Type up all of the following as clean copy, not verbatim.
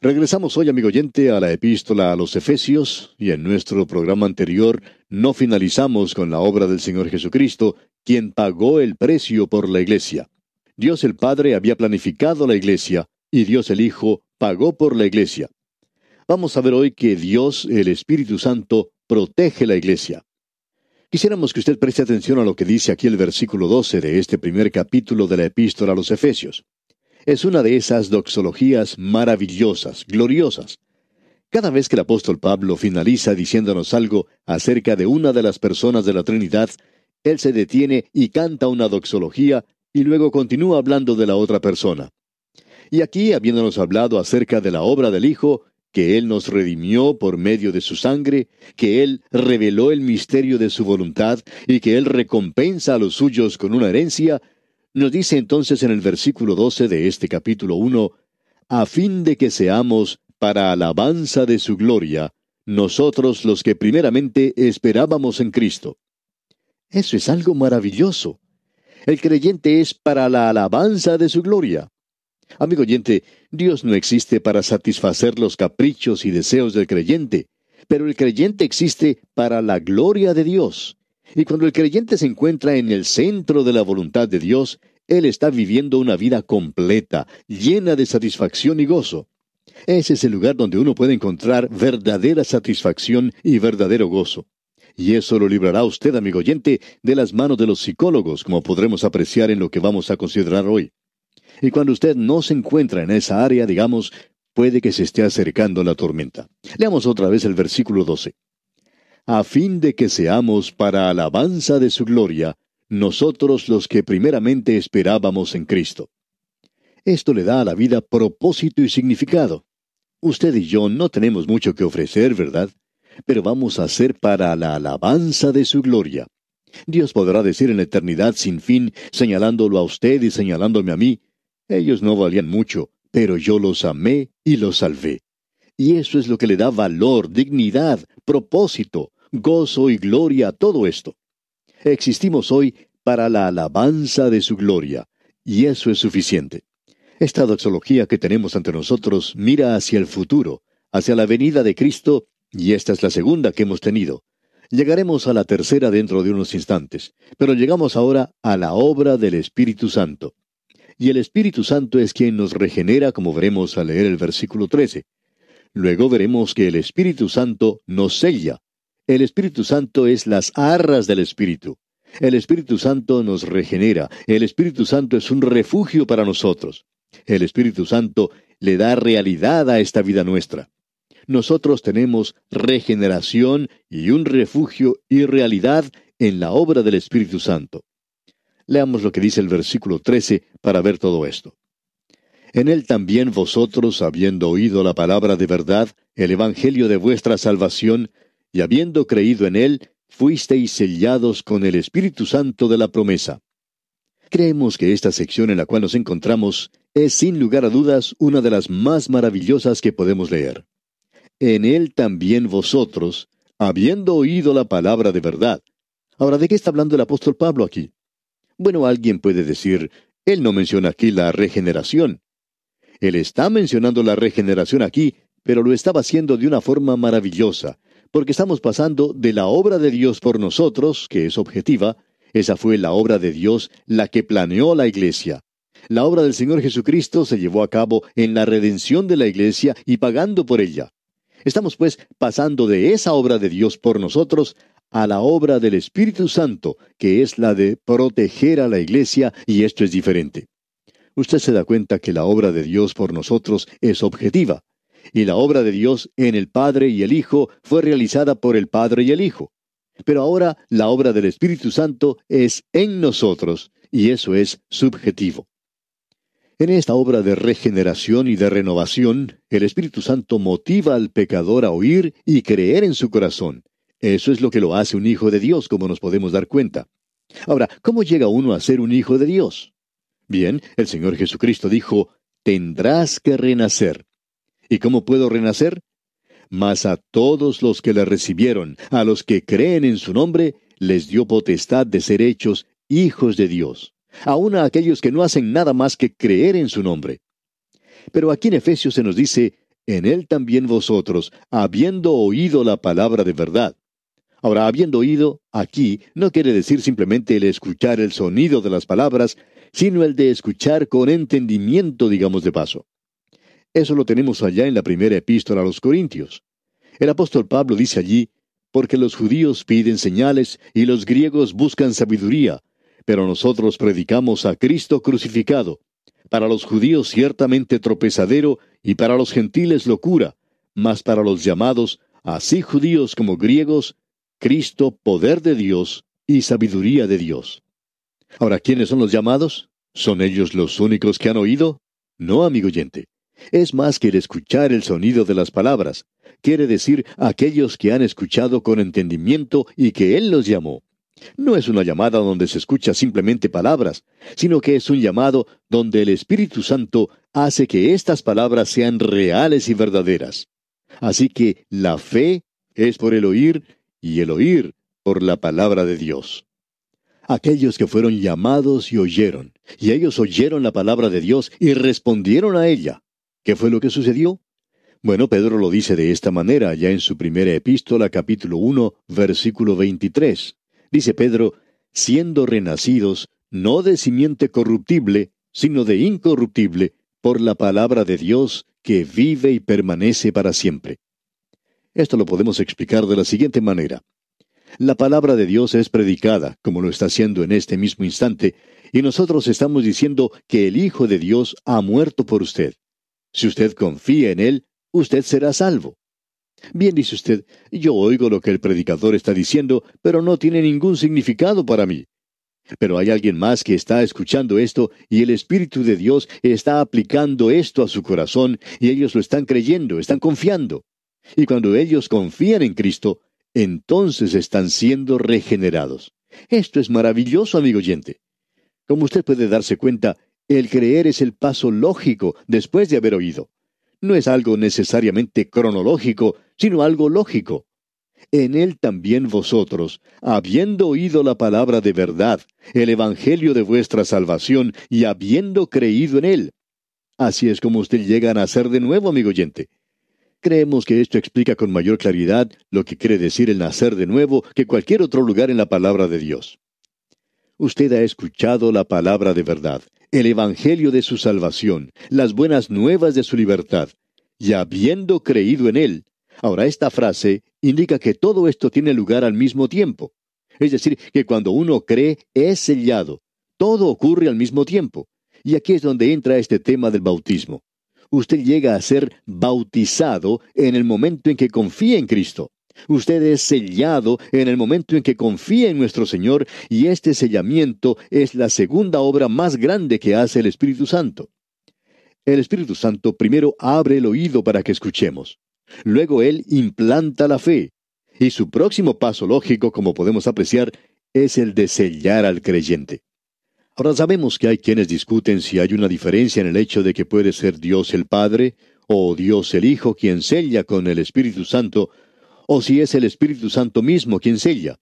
Regresamos hoy, amigo oyente, a la epístola a los Efesios, y en nuestro programa anterior no finalizamos con la obra del Señor Jesucristo, quien pagó el precio por la iglesia. Dios el Padre había planificado la iglesia, y Dios el Hijo pagó por la iglesia. Vamos a ver hoy que Dios, el Espíritu Santo, protege la iglesia. Quisiéramos que usted preste atención a lo que dice aquí el versículo 12 de este primer capítulo de la epístola a los Efesios. Es una de esas doxologías maravillosas, gloriosas. Cada vez que el apóstol Pablo finaliza diciéndonos algo acerca de una de las personas de la Trinidad, él se detiene y canta una doxología y luego continúa hablando de la otra persona. Y aquí, habiéndonos hablado acerca de la obra del Hijo, que Él nos redimió por medio de su sangre, que Él reveló el misterio de su voluntad y que Él recompensa a los suyos con una herencia, nos dice entonces en el versículo 12 de este capítulo 1, a fin de que seamos para alabanza de su gloria, nosotros los que primeramente esperábamos en Cristo. Eso es algo maravilloso. El creyente es para la alabanza de su gloria. Amigo oyente, Dios no existe para satisfacer los caprichos y deseos del creyente, pero el creyente existe para la gloria de Dios. Y cuando el creyente se encuentra en el centro de la voluntad de Dios, él está viviendo una vida completa, llena de satisfacción y gozo. Ese es el lugar donde uno puede encontrar verdadera satisfacción y verdadero gozo. Y eso lo librará a usted, amigo oyente, de las manos de los psicólogos, como podremos apreciar en lo que vamos a considerar hoy. Y cuando usted no se encuentra en esa área, digamos, puede que se esté acercando la tormenta. Leamos otra vez el versículo 12. A fin de que seamos para alabanza de su gloria, nosotros los que primeramente esperábamos en Cristo. Esto le da a la vida propósito y significado. Usted y yo no tenemos mucho que ofrecer, ¿verdad? Pero vamos a ser para la alabanza de su gloria. Dios podrá decir en la eternidad sin fin, señalándolo a usted y señalándome a mí, ellos no valían mucho, pero yo los amé y los salvé. Y eso es lo que le da valor, dignidad, propósito, gozo y gloria a todo esto. Existimos hoy para la alabanza de su gloria, y eso es suficiente. Esta doxología que tenemos ante nosotros mira hacia el futuro, hacia la venida de Cristo, y esta es la segunda que hemos tenido. Llegaremos a la tercera dentro de unos instantes, pero llegamos ahora a la obra del Espíritu Santo. Y el Espíritu Santo es quien nos regenera, como veremos al leer el versículo 13. Luego veremos que el Espíritu Santo nos sella. El Espíritu Santo es las arras del Espíritu. El Espíritu Santo nos regenera. El Espíritu Santo es un refugio para nosotros. El Espíritu Santo le da realidad a esta vida nuestra. Nosotros tenemos regeneración y un refugio y realidad en la obra del Espíritu Santo. Leamos lo que dice el versículo 13 para ver todo esto. En él también vosotros, habiendo oído la palabra de verdad, el evangelio de vuestra salvación, y habiendo creído en él, fuisteis sellados con el Espíritu Santo de la promesa. Creemos que esta sección en la cual nos encontramos es sin lugar a dudas una de las más maravillosas que podemos leer. En él también vosotros, habiendo oído la palabra de verdad. Ahora, ¿de qué está hablando el apóstol Pablo aquí? Bueno, alguien puede decir, él no menciona aquí la regeneración. Él está mencionando la regeneración aquí, pero lo estaba haciendo de una forma maravillosa, porque estamos pasando de la obra de Dios por nosotros, que es objetiva. Esa fue la obra de Dios, la que planeó la iglesia. La obra del Señor Jesucristo se llevó a cabo en la redención de la iglesia y pagando por ella. Estamos pues pasando de esa obra de Dios por nosotros a la obra del Espíritu Santo, que es la de proteger a la iglesia, y esto es diferente. Usted se da cuenta que la obra de Dios por nosotros es objetiva, y la obra de Dios en el Padre y el Hijo fue realizada por el Padre y el Hijo. Pero ahora la obra del Espíritu Santo es en nosotros, y eso es subjetivo. En esta obra de regeneración y de renovación, el Espíritu Santo motiva al pecador a oír y creer en su corazón. Eso es lo que lo hace un hijo de Dios, como nos podemos dar cuenta. Ahora, ¿cómo llega uno a ser un hijo de Dios? Bien, el Señor Jesucristo dijo, tendrás que renacer. ¿Y cómo puedo renacer? Mas a todos los que le recibieron, a los que creen en su nombre, les dio potestad de ser hechos hijos de Dios. Aun a aquellos que no hacen nada más que creer en su nombre. Pero aquí en Efesios se nos dice, en él también vosotros, habiendo oído la palabra de verdad. Ahora, habiendo oído, aquí, no quiere decir simplemente el escuchar el sonido de las palabras, sino el de escuchar con entendimiento, digamos de paso. Eso lo tenemos allá en la primera epístola a los Corintios. El apóstol Pablo dice allí, porque los judíos piden señales y los griegos buscan sabiduría, pero nosotros predicamos a Cristo crucificado, para los judíos ciertamente tropezadero y para los gentiles locura, mas para los llamados, así judíos como griegos, Cristo poder de Dios y sabiduría de Dios. Ahora, ¿quiénes son los llamados? ¿Son ellos los únicos que han oído? No, amigo oyente. Es más que el escuchar el sonido de las palabras. Quiere decir aquellos que han escuchado con entendimiento y que Él los llamó. No es una llamada donde se escucha simplemente palabras, sino que es un llamado donde el Espíritu Santo hace que estas palabras sean reales y verdaderas. Así que la fe es por el oír y el oír por la palabra de Dios. Aquellos que fueron llamados y ellos oyeron la palabra de Dios y respondieron a ella. ¿Qué fue lo que sucedió? Bueno, Pedro lo dice de esta manera, ya en su primera epístola, capítulo 1, versículo 23. Dice Pedro, siendo renacidos, no de simiente corruptible, sino de incorruptible, por la palabra de Dios, que vive y permanece para siempre. Esto lo podemos explicar de la siguiente manera. La palabra de Dios es predicada, como lo está haciendo en este mismo instante, y nosotros estamos diciendo que el Hijo de Dios ha muerto por usted. Si usted confía en Él, usted será salvo. Bien, dice usted, yo oigo lo que el predicador está diciendo, pero no tiene ningún significado para mí. Pero hay alguien más que está escuchando esto, y el Espíritu de Dios está aplicando esto a su corazón, y ellos lo están creyendo, están confiando. Y cuando ellos confían en Cristo, entonces están siendo regenerados. Esto es maravilloso, amigo oyente. Como usted puede darse cuenta, el creer es el paso lógico después de haber oído. No es algo necesariamente cronológico, sino algo lógico. En él también vosotros, habiendo oído la palabra de verdad, el evangelio de vuestra salvación, y habiendo creído en él. Así es como usted llega a nacer de nuevo, amigo oyente. Creemos que esto explica con mayor claridad lo que quiere decir el nacer de nuevo que cualquier otro lugar en la palabra de Dios. Usted ha escuchado la palabra de verdad, el evangelio de su salvación, las buenas nuevas de su libertad, y habiendo creído en él. Ahora, esta frase indica que todo esto tiene lugar al mismo tiempo. Es decir, que cuando uno cree, es sellado. Todo ocurre al mismo tiempo. Y aquí es donde entra este tema del bautismo. Usted llega a ser bautizado en el momento en que confía en Cristo. Usted es sellado en el momento en que confía en nuestro Señor, y este sellamiento es la segunda obra más grande que hace el Espíritu Santo. El Espíritu Santo primero abre el oído para que escuchemos. Luego Él implanta la fe. Y su próximo paso lógico, como podemos apreciar, es el de sellar al creyente. Ahora sabemos que hay quienes discuten si hay una diferencia en el hecho de que puede ser Dios el Padre o Dios el Hijo quien sella con el Espíritu Santo, o si es el Espíritu Santo mismo quien sella.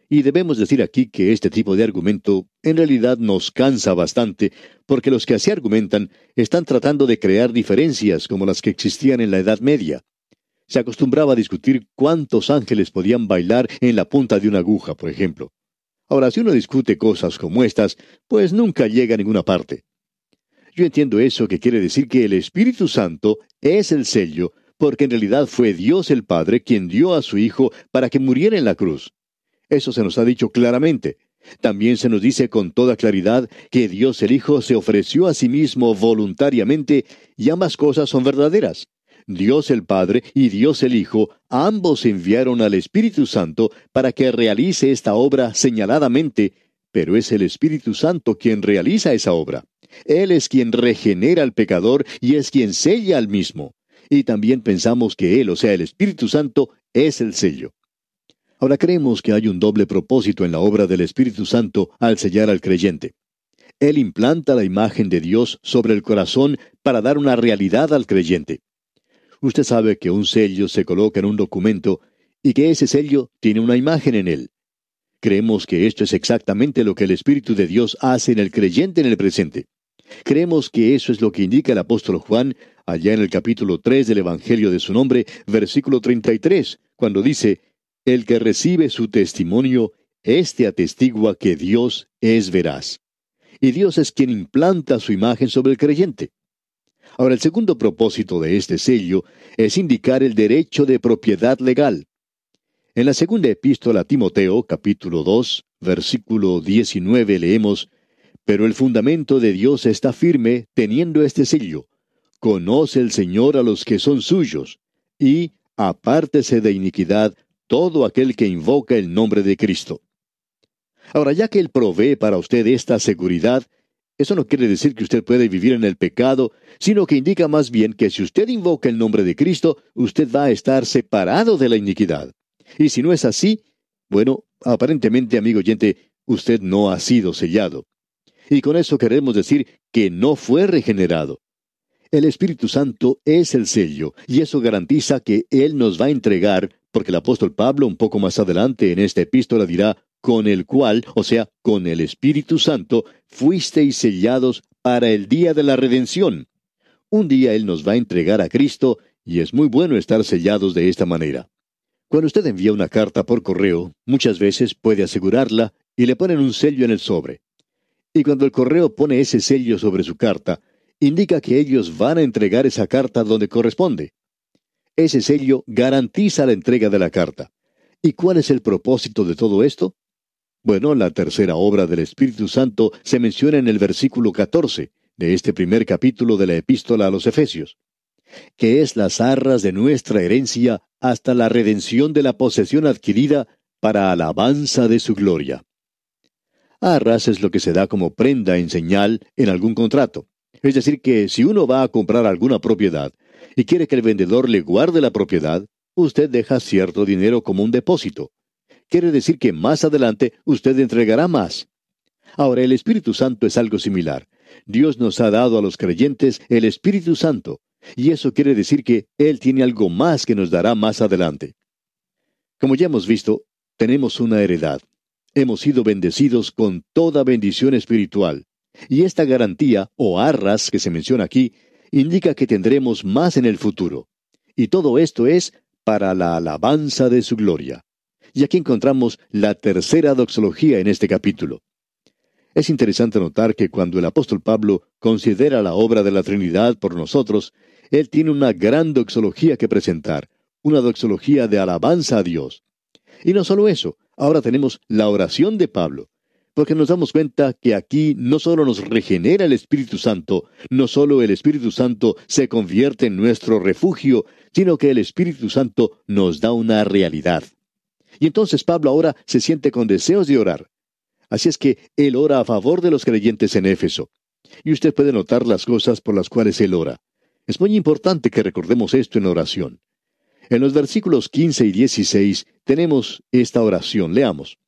Y debemos decir aquí que este tipo de argumento en realidad nos cansa bastante, porque los que así argumentan están tratando de crear diferencias como las que existían en la Edad Media. Se acostumbraba a discutir cuántos ángeles podían bailar en la punta de una aguja, por ejemplo. Ahora, si uno discute cosas como estas, pues nunca llega a ninguna parte. Yo entiendo eso, que quiere decir que el Espíritu Santo es el sello, porque en realidad fue Dios el Padre quien dio a su Hijo para que muriera en la cruz. Eso se nos ha dicho claramente. También se nos dice con toda claridad que Dios el Hijo se ofreció a sí mismo voluntariamente, y ambas cosas son verdaderas. Dios el Padre y Dios el Hijo, ambos enviaron al Espíritu Santo para que realice esta obra señaladamente, pero es el Espíritu Santo quien realiza esa obra. Él es quien regenera al pecador y es quien sella al mismo. Y también pensamos que Él, o sea, el Espíritu Santo, es el sello. Ahora creemos que hay un doble propósito en la obra del Espíritu Santo al sellar al creyente. Él implanta la imagen de Dios sobre el corazón para dar una realidad al creyente. Usted sabe que un sello se coloca en un documento y que ese sello tiene una imagen en él. Creemos que esto es exactamente lo que el Espíritu de Dios hace en el creyente en el presente. Creemos que eso es lo que indica el apóstol Juan allá en el capítulo 3 del Evangelio de su nombre, versículo 33, cuando dice, «El que recibe su testimonio, éste atestigua que Dios es veraz». Y Dios es quien implanta su imagen sobre el creyente. Ahora, el segundo propósito de este sello es indicar el derecho de propiedad legal. En la segunda epístola a Timoteo, capítulo 2, versículo 19, leemos, «Pero el fundamento de Dios está firme, teniendo este sello. Conoce el Señor a los que son suyos, y apártese de iniquidad todo aquel que invoca el nombre de Cristo». Ahora, ya que Él provee para usted esta seguridad, eso no quiere decir que usted puede vivir en el pecado, sino que indica más bien que si usted invoca el nombre de Cristo, usted va a estar separado de la iniquidad. Y si no es así, bueno, aparentemente, amigo oyente, usted no ha sido sellado. Y con eso queremos decir que no fue regenerado. El Espíritu Santo es el sello, y eso garantiza que Él nos va a entregar, porque el apóstol Pablo un poco más adelante en esta epístola dirá, con el cual, o sea, con el Espíritu Santo, fuisteis sellados para el día de la redención. Un día Él nos va a entregar a Cristo, y es muy bueno estar sellados de esta manera. Cuando usted envía una carta por correo, muchas veces puede asegurarla y le ponen un sello en el sobre. Y cuando el correo pone ese sello sobre su carta, indica que ellos van a entregar esa carta donde corresponde. Ese sello garantiza la entrega de la carta. ¿Y cuál es el propósito de todo esto? Bueno, la tercera obra del Espíritu Santo se menciona en el versículo 14 de este primer capítulo de la Epístola a los Efesios, que es las arras de nuestra herencia hasta la redención de la posesión adquirida para alabanza de su gloria. Arras es lo que se da como prenda en señal en algún contrato. Es decir, que si uno va a comprar alguna propiedad y quiere que el vendedor le guarde la propiedad, usted deja cierto dinero como un depósito. Quiere decir que más adelante usted entregará más. Ahora, el Espíritu Santo es algo similar. Dios nos ha dado a los creyentes el Espíritu Santo, y eso quiere decir que Él tiene algo más que nos dará más adelante. Como ya hemos visto, tenemos una heredad. Hemos sido bendecidos con toda bendición espiritual. Y esta garantía, o arras que se menciona aquí, indica que tendremos más en el futuro. Y todo esto es para la alabanza de su gloria. Y aquí encontramos la tercera doxología en este capítulo. Es interesante notar que cuando el apóstol Pablo considera la obra de la Trinidad por nosotros, él tiene una gran doxología que presentar, una doxología de alabanza a Dios. Y no solo eso, ahora tenemos la oración de Pablo, porque nos damos cuenta que aquí no solo nos regenera el Espíritu Santo, no solo el Espíritu Santo se convierte en nuestro refugio, sino que el Espíritu Santo nos da una realidad. Y entonces Pablo ahora se siente con deseos de orar. Así es que él ora a favor de los creyentes en Éfeso. Y usted puede notar las cosas por las cuales él ora. Es muy importante que recordemos esto en oración. En los versículos 15 y 16 tenemos esta oración. Leamos.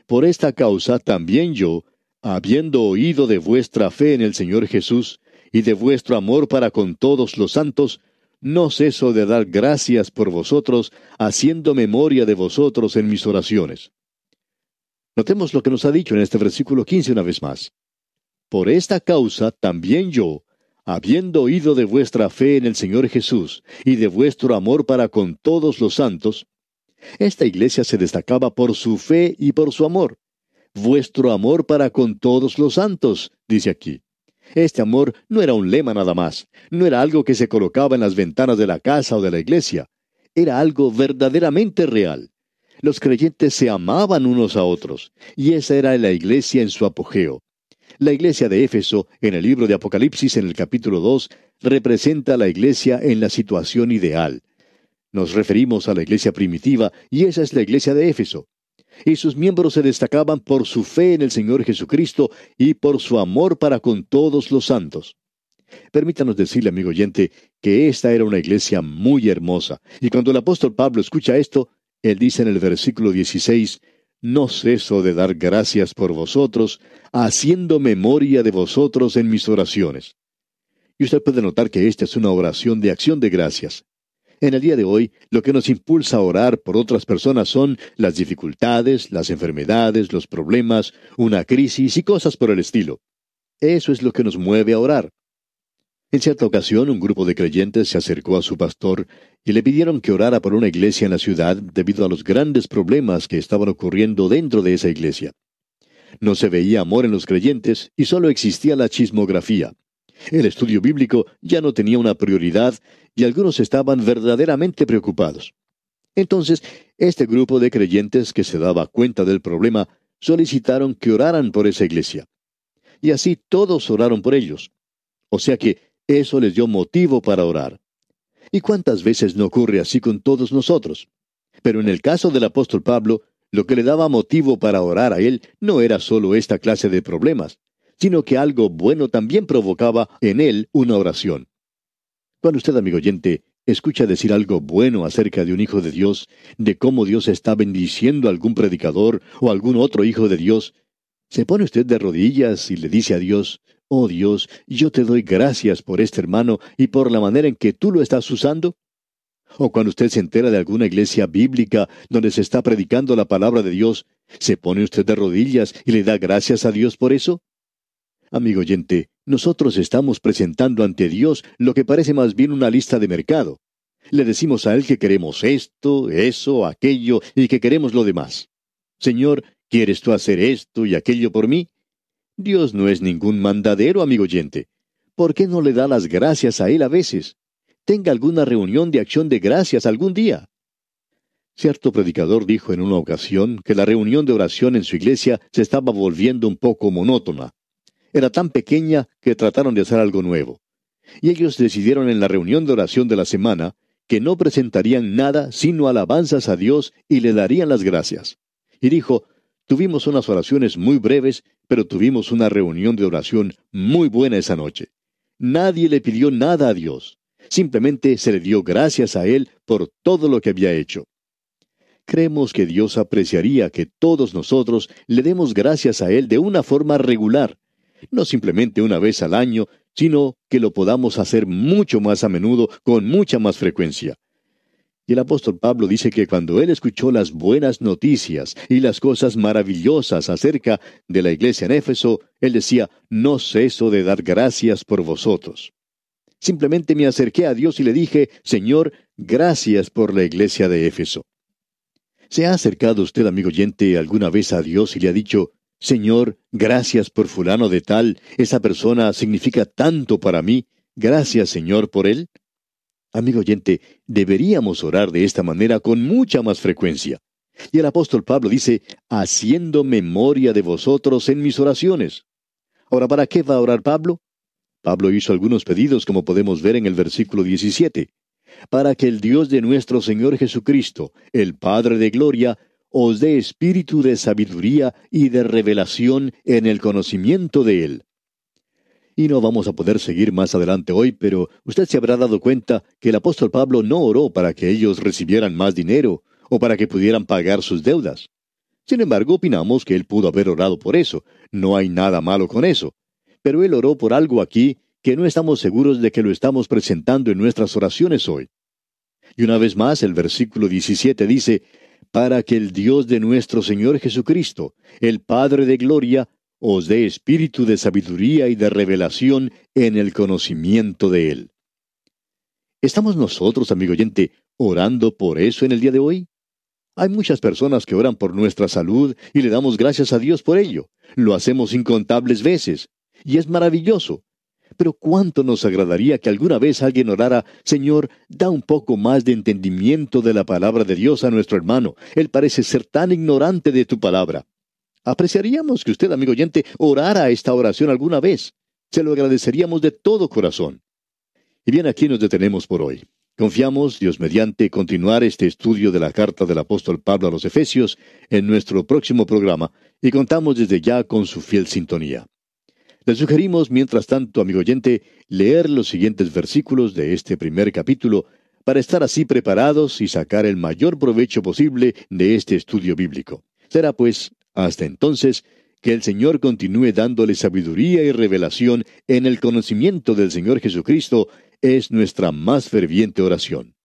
Por esta causa también yo, habiendo oído de vuestra fe en el Señor Jesús y de vuestro amor para con todos los santos, no ceso de dar gracias por vosotros, haciendo memoria de vosotros en mis oraciones. Notemos lo que nos ha dicho en este versículo 15 una vez más. Por esta causa también yo, habiendo oído de vuestra fe en el Señor Jesús y de vuestro amor para con todos los santos. Esta iglesia se destacaba por su fe y por su amor. Vuestro amor para con todos los santos, dice aquí. Este amor no era un lema nada más, no era algo que se colocaba en las ventanas de la casa o de la iglesia. Era algo verdaderamente real. Los creyentes se amaban unos a otros, y esa era la iglesia en su apogeo. La iglesia de Éfeso, en el libro de Apocalipsis, en el capítulo 2, representa a la iglesia en la situación ideal. Nos referimos a la iglesia primitiva, y esa es la iglesia de Éfeso. Y sus miembros se destacaban por su fe en el Señor Jesucristo y por su amor para con todos los santos. Permítanos decirle, amigo oyente, que esta era una iglesia muy hermosa. Y cuando el apóstol Pablo escucha esto, él dice en el versículo 16, «No ceso de dar gracias por vosotros, haciendo memoria de vosotros en mis oraciones». Y usted puede notar que esta es una oración de acción de gracias. En el día de hoy, lo que nos impulsa a orar por otras personas son las dificultades, las enfermedades, los problemas, una crisis y cosas por el estilo. Eso es lo que nos mueve a orar. En cierta ocasión, un grupo de creyentes se acercó a su pastor y le pidieron que orara por una iglesia en la ciudad debido a los grandes problemas que estaban ocurriendo dentro de esa iglesia. No se veía amor en los creyentes y solo existía la chismografía. El estudio bíblico ya no tenía una prioridad y algunos estaban verdaderamente preocupados. Entonces, este grupo de creyentes que se daba cuenta del problema solicitaron que oraran por esa iglesia. Y así todos oraron por ellos. O sea que eso les dio motivo para orar. ¿Y cuántas veces no ocurre así con todos nosotros? Pero en el caso del apóstol Pablo, lo que le daba motivo para orar a él no era solo esta clase de problemas, sino que algo bueno también provocaba en él una oración. Cuando usted, amigo oyente, escucha decir algo bueno acerca de un hijo de Dios, de cómo Dios está bendiciendo a algún predicador o algún otro hijo de Dios, ¿se pone usted de rodillas y le dice a Dios: oh Dios, yo te doy gracias por este hermano y por la manera en que tú lo estás usando? O cuando usted se entera de alguna iglesia bíblica donde se está predicando la palabra de Dios, ¿se pone usted de rodillas y le da gracias a Dios por eso? Amigo oyente, nosotros estamos presentando ante Dios lo que parece más bien una lista de mercado. Le decimos a Él que queremos esto, eso, aquello, y que queremos lo demás. Señor, ¿quieres tú hacer esto y aquello por mí? Dios no es ningún mandadero, amigo oyente. ¿Por qué no le da las gracias a Él a veces? Tenga alguna reunión de acción de gracias algún día. Cierto predicador dijo en una ocasión que la reunión de oración en su iglesia se estaba volviendo un poco monótona. Era tan pequeña que trataron de hacer algo nuevo. Y ellos decidieron en la reunión de oración de la semana que no presentarían nada sino alabanzas a Dios y le darían las gracias. Y dijo: tuvimos unas oraciones muy breves, pero tuvimos una reunión de oración muy buena esa noche. Nadie le pidió nada a Dios. Simplemente se le dio gracias a Él por todo lo que había hecho. Creemos que Dios apreciaría que todos nosotros le demos gracias a Él de una forma regular, no simplemente una vez al año, sino que lo podamos hacer mucho más a menudo, con mucha más frecuencia. Y el apóstol Pablo dice que cuando él escuchó las buenas noticias y las cosas maravillosas acerca de la iglesia en Éfeso, él decía: no ceso de dar gracias por vosotros. Simplemente me acerqué a Dios y le dije: Señor, gracias por la iglesia de Éfeso. ¿Se ha acercado usted, amigo oyente, alguna vez a Dios y le ha dicho: Señor, gracias por fulano de tal, esa persona significa tanto para mí, gracias, Señor, por él? Amigo oyente, deberíamos orar de esta manera con mucha más frecuencia. Y el apóstol Pablo dice: haciendo memoria de vosotros en mis oraciones. Ahora, ¿para qué va a orar Pablo? Pablo hizo algunos pedidos, como podemos ver en el versículo 17. Para que el Dios de nuestro Señor Jesucristo, el Padre de gloria, os dé espíritu de sabiduría y de revelación en el conocimiento de Él. Y no vamos a poder seguir más adelante hoy, pero usted se habrá dado cuenta que el apóstol Pablo no oró para que ellos recibieran más dinero o para que pudieran pagar sus deudas. Sin embargo, opinamos que él pudo haber orado por eso. No hay nada malo con eso. Pero él oró por algo aquí que no estamos seguros de que lo estamos presentando en nuestras oraciones hoy. Y una vez más, el versículo 17 dice: para que el Dios de nuestro Señor Jesucristo, el Padre de gloria, os dé espíritu de sabiduría y de revelación en el conocimiento de Él. ¿Estamos nosotros, amigo oyente, orando por eso en el día de hoy? Hay muchas personas que oran por nuestra salud y le damos gracias a Dios por ello. Lo hacemos incontables veces. Y es maravilloso. Pero ¿cuánto nos agradaría que alguna vez alguien orara: Señor, da un poco más de entendimiento de la palabra de Dios a nuestro hermano? Él parece ser tan ignorante de tu palabra. Apreciaríamos que usted, amigo oyente, orara esta oración alguna vez. Se lo agradeceríamos de todo corazón. Y bien, aquí nos detenemos por hoy. Confiamos, Dios mediante, continuar este estudio de la carta del apóstol Pablo a los Efesios en nuestro próximo programa, y contamos desde ya con su fiel sintonía. Le sugerimos, mientras tanto, amigo oyente, leer los siguientes versículos de este primer capítulo para estar así preparados y sacar el mayor provecho posible de este estudio bíblico. Será pues, hasta entonces, que el Señor continúe dándole sabiduría y revelación en el conocimiento del Señor Jesucristo, es nuestra más ferviente oración.